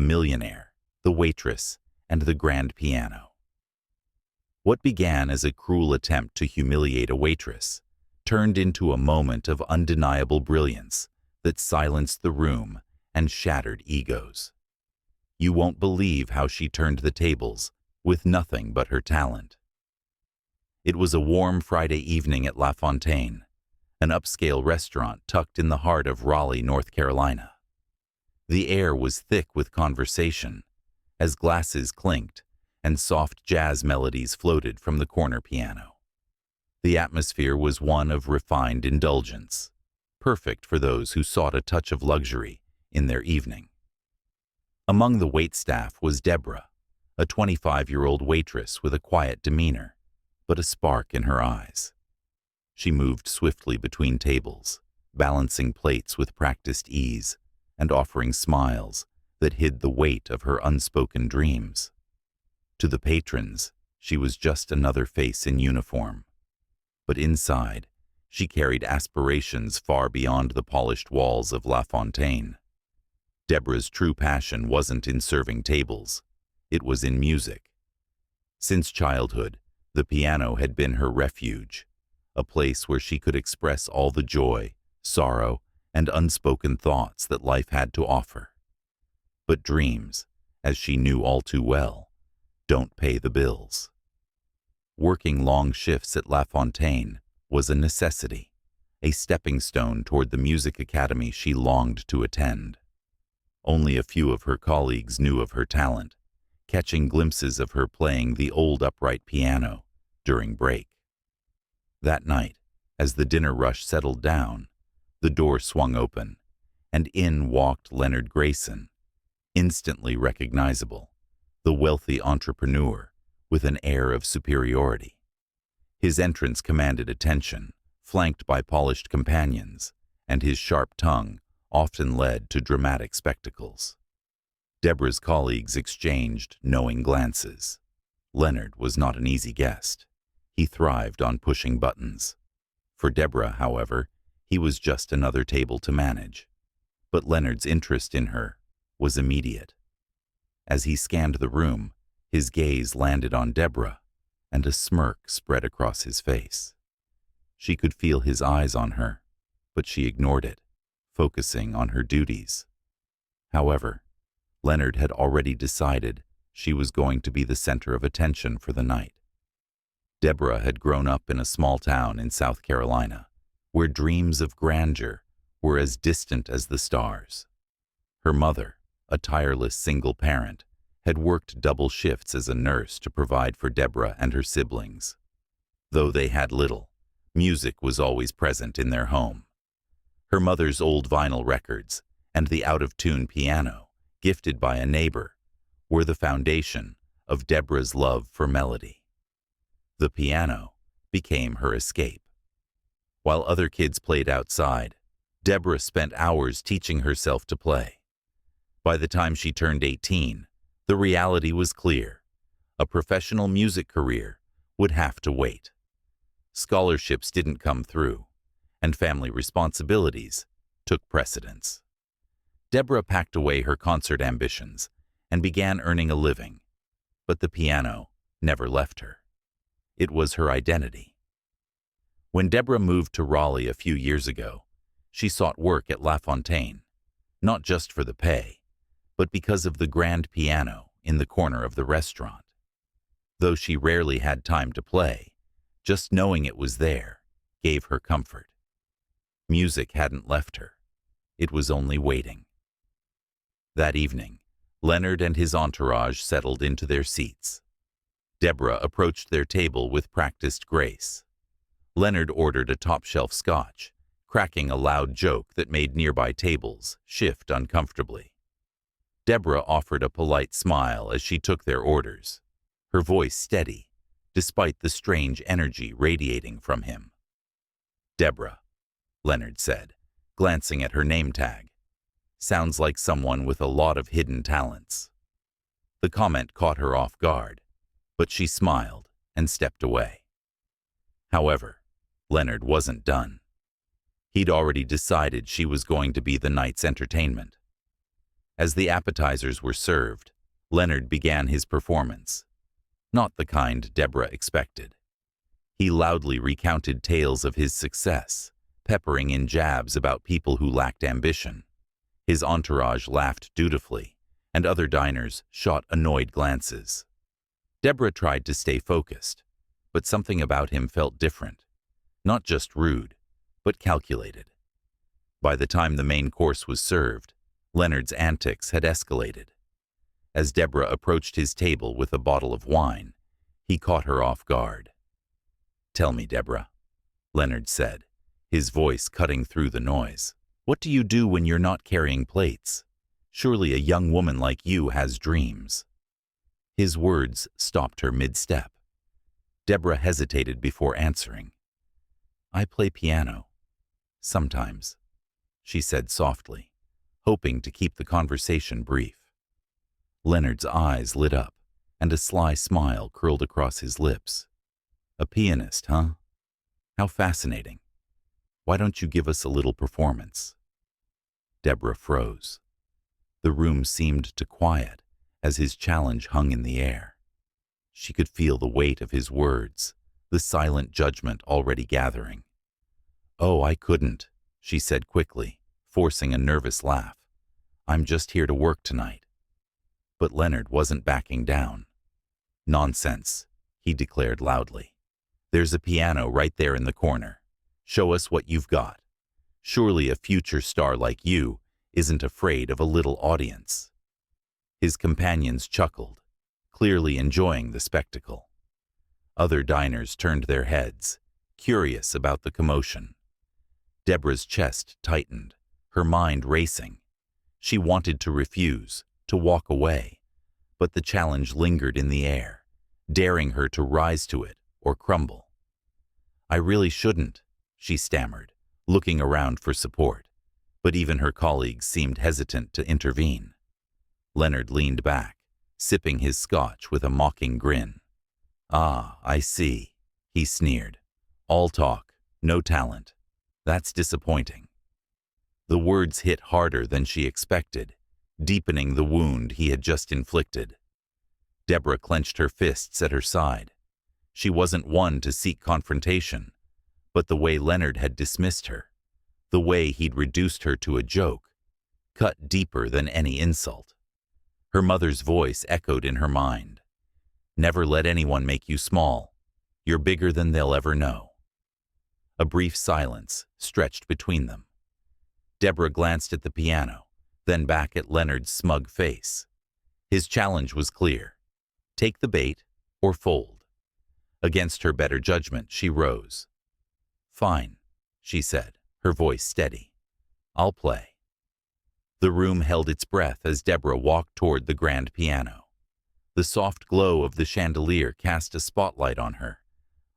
Millionaire, The Waitress, and the Grand Piano. What began as a cruel attempt to humiliate a waitress turned into a moment of undeniable brilliance that silenced the room and shattered egos. You won't believe how she turned the tables with nothing but her talent. It was a warm Friday evening at La Fontaine, an upscale restaurant tucked in the heart of Raleigh, North Carolina. The air was thick with conversation as glasses clinked and soft jazz melodies floated from the corner piano. The atmosphere was one of refined indulgence, perfect for those who sought a touch of luxury in their evening. Among the waitstaff was Deborah, a 25-year-old waitress with a quiet demeanor, but a spark in her eyes. She moved swiftly between tables, balancing plates with practiced ease and offering smiles that hid the weight of her unspoken dreams. To the patrons, she was just another face in uniform. But inside, she carried aspirations far beyond the polished walls of La Fontaine. Deborah's true passion wasn't in serving tables, it was in music. Since childhood, the piano had been her refuge, a place where she could express all the joy, sorrow, and unspoken thoughts that life had to offer. But dreams, as she knew all too well, don't pay the bills. Working long shifts at La Fontaine was a necessity, a stepping stone toward the music academy she longed to attend. Only a few of her colleagues knew of her talent, catching glimpses of her playing the old upright piano during break. That night, as the dinner rush settled down, the door swung open, and in walked Leonard Grayson, instantly recognizable, the wealthy entrepreneur with an air of superiority. His entrance commanded attention, flanked by polished companions, and his sharp tongue often led to dramatic spectacles. Deborah's colleagues exchanged knowing glances. Leonard was not an easy guest. He thrived on pushing buttons. For Deborah, however, he was just another table to manage. But Leonard's interest in her was immediate. As he scanned the room, his gaze landed on Deborah, and a smirk spread across his face. She could feel his eyes on her, but she ignored it, focusing on her duties. However, Leonard had already decided she was going to be the center of attention for the night. Deborah had grown up in a small town in South Carolina, where dreams of grandeur were as distant as the stars. Her mother, a tireless single parent, had worked double shifts as a nurse to provide for Deborah and her siblings. Though they had little, music was always present in their home. Her mother's old vinyl records and the out-of-tune piano, gifted by a neighbor, were the foundation of Deborah's love for melody. The piano became her escape. While other kids played outside, Deborah spent hours teaching herself to play. By the time she turned 18, the reality was clear. A professional music career would have to wait. Scholarships didn't come through, and family responsibilities took precedence. Deborah packed away her concert ambitions and began earning a living, but the piano never left her. It was her identity. When Deborah moved to Raleigh a few years ago, she sought work at La Fontaine, not just for the pay, but because of the grand piano in the corner of the restaurant. Though she rarely had time to play, just knowing it was there gave her comfort. Music hadn't left her. It was only waiting. That evening, Leonard and his entourage settled into their seats. Deborah approached their table with practiced grace. Leonard ordered a top-shelf scotch, cracking a loud joke that made nearby tables shift uncomfortably. Deborah offered a polite smile as she took their orders, her voice steady, despite the strange energy radiating from him. "Deborah," Leonard said, glancing at her name tag. "Sounds like someone with a lot of hidden talents." The comment caught her off guard, but she smiled and stepped away. However, Leonard wasn't done. He'd already decided she was going to be the night's entertainment. As the appetizers were served, Leonard began his performance. Not the kind Deborah expected. He loudly recounted tales of his success, peppering in jabs about people who lacked ambition. His entourage laughed dutifully, and other diners shot annoyed glances. Deborah tried to stay focused, but something about him felt different. Not just rude, but calculated. By the time the main course was served, Leonard's antics had escalated. As Deborah approached his table with a bottle of wine, he caught her off guard. "Tell me, Deborah," Leonard said, his voice cutting through the noise. "What do you do when you're not carrying plates? Surely a young woman like you has dreams." His words stopped her mid-step. Deborah hesitated before answering. "I play piano. Sometimes," she said softly, hoping to keep the conversation brief. Leonard's eyes lit up, and a sly smile curled across his lips. "A pianist, huh? How fascinating. Why don't you give us a little performance?" Deborah froze. The room seemed to quiet as his challenge hung in the air. She could feel the weight of his words, the silent judgment already gathering. "Oh, I couldn't," she said quickly, forcing a nervous laugh. "I'm just here to work tonight." But Leonard wasn't backing down. "Nonsense," he declared loudly. "There's a piano right there in the corner. Show us what you've got. Surely a future star like you isn't afraid of a little audience." His companions chuckled, clearly enjoying the spectacle. Other diners turned their heads, curious about the commotion. Deborah's chest tightened, her mind racing. She wanted to refuse, to walk away, but the challenge lingered in the air, daring her to rise to it or crumble. "I really shouldn't," she stammered, looking around for support, but even her colleagues seemed hesitant to intervene. Leonard leaned back, sipping his scotch with a mocking grin. "Ah, I see," he sneered. "All talk, no talent. That's disappointing." The words hit harder than she expected, deepening the wound he had just inflicted. Deborah clenched her fists at her side. She wasn't one to seek confrontation, but the way Leonard had dismissed her, the way he'd reduced her to a joke, cut deeper than any insult. Her mother's voice echoed in her mind. "Never let anyone make you small. You're bigger than they'll ever know." A brief silence stretched between them. Deborah glanced at the piano, then back at Leonard's smug face. His challenge was clear. Take the bait or fold. Against her better judgment, she rose. "Fine," she said, her voice steady. "I'll play." The room held its breath as Deborah walked toward the grand piano. The soft glow of the chandelier cast a spotlight on her,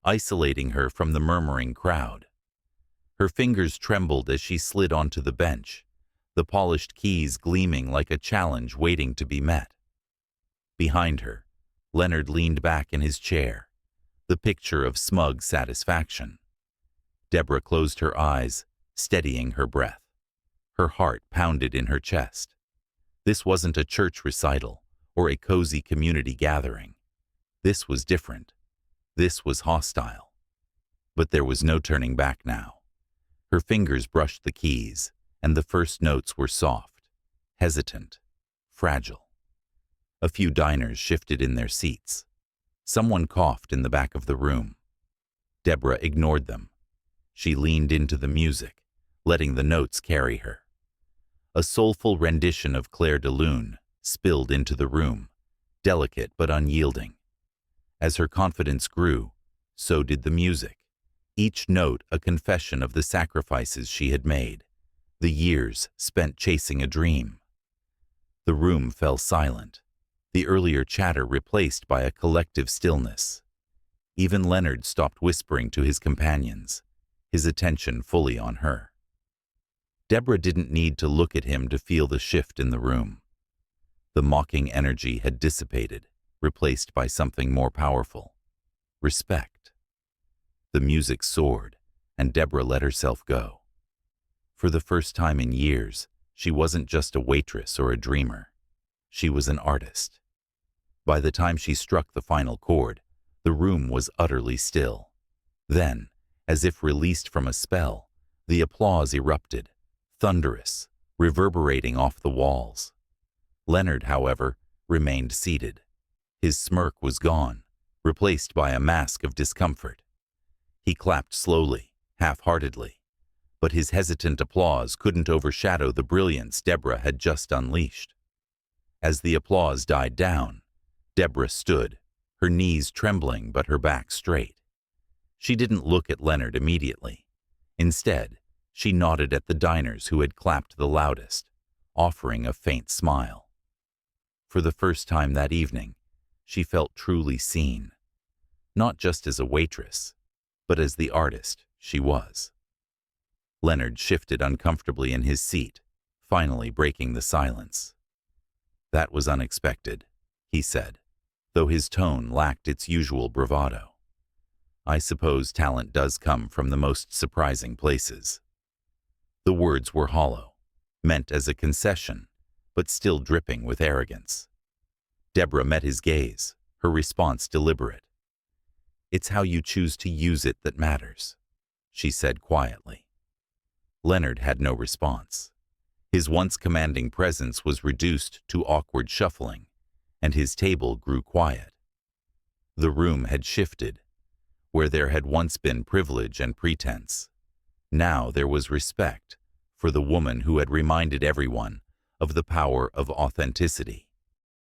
isolating her from the murmuring crowd. Her fingers trembled as she slid onto the bench, the polished keys gleaming like a challenge waiting to be met. Behind her, Leonard leaned back in his chair, the picture of smug satisfaction. Deborah closed her eyes, steadying her breath. Her heart pounded in her chest. This wasn't a church recital or a cozy community gathering. This was different. This was hostile. But there was no turning back now. Her fingers brushed the keys, and the first notes were soft, hesitant, fragile. A few diners shifted in their seats. Someone coughed in the back of the room. Deborah ignored them. She leaned into the music, letting the notes carry her. A soulful rendition of Clair de Lune spilled into the room, delicate but unyielding. As her confidence grew, so did the music, each note a confession of the sacrifices she had made, the years spent chasing a dream. The room fell silent, the earlier chatter replaced by a collective stillness. Even Leonard stopped whispering to his companions, his attention fully on her. Deborah didn't need to look at him to feel the shift in the room. The mocking energy had dissipated, replaced by something more powerful. Respect. The music soared, and Deborah let herself go. For the first time in years, She wasn't just a waitress or a dreamer. She was an artist. By the time she struck the final chord, the room was utterly still. Then, as if released from a spell, the applause erupted, thunderous, reverberating off the walls. Leonard, however, remained seated. His smirk was gone, replaced by a mask of discomfort. He clapped slowly, half-heartedly, but his hesitant applause couldn't overshadow the brilliance Deborah had just unleashed. As the applause died down, Deborah stood, her knees trembling but her back straight. She didn't look at Leonard immediately. Instead, she nodded at the diners who had clapped the loudest, offering a faint smile. For the first time that evening, she felt truly seen, not just as a waitress, but as the artist she was. Leonard shifted uncomfortably in his seat, finally breaking the silence. "That was unexpected," he said, though his tone lacked its usual bravado. "I suppose talent does come from the most surprising places." The words were hollow, meant as a concession, but still dripping with arrogance. Deborah met his gaze, her response deliberate. "It's how you choose to use it that matters," she said quietly. Leonard had no response. His once commanding presence was reduced to awkward shuffling, and his table grew quiet. The room had shifted. Where there had once been privilege and pretense, now there was respect for the woman who had reminded everyone of the power of authenticity.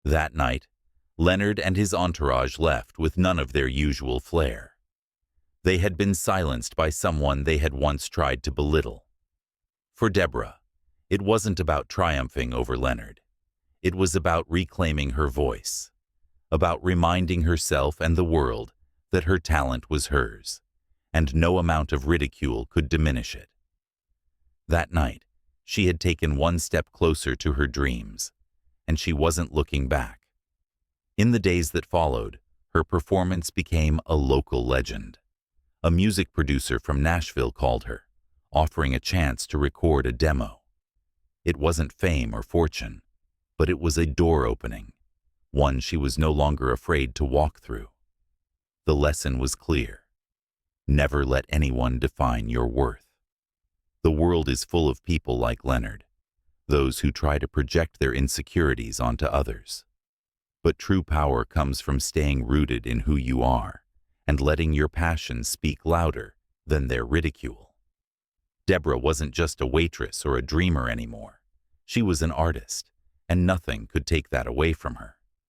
That night, Leonard and his entourage left with none of their usual flair. They had been silenced by someone they had once tried to belittle. For Deborah, it wasn't about triumphing over Leonard. It was about reclaiming her voice, about reminding herself and the world that her talent was hers, and no amount of ridicule could diminish it. That night, she had taken one step closer to her dreams, and she wasn't looking back. In the days that followed, her performance became a local legend. A music producer from Nashville called her, offering a chance to record a demo. It wasn't fame or fortune, but it was a door opening, one she was no longer afraid to walk through. The lesson was clear. Never let anyone define your worth. The world is full of people like Leonard, those who try to project their insecurities onto others. But true power comes from staying rooted in who you are and letting your passion speak louder than their ridicule. Deborah wasn't just a waitress or a dreamer anymore. She was an artist, and nothing could take that away from her.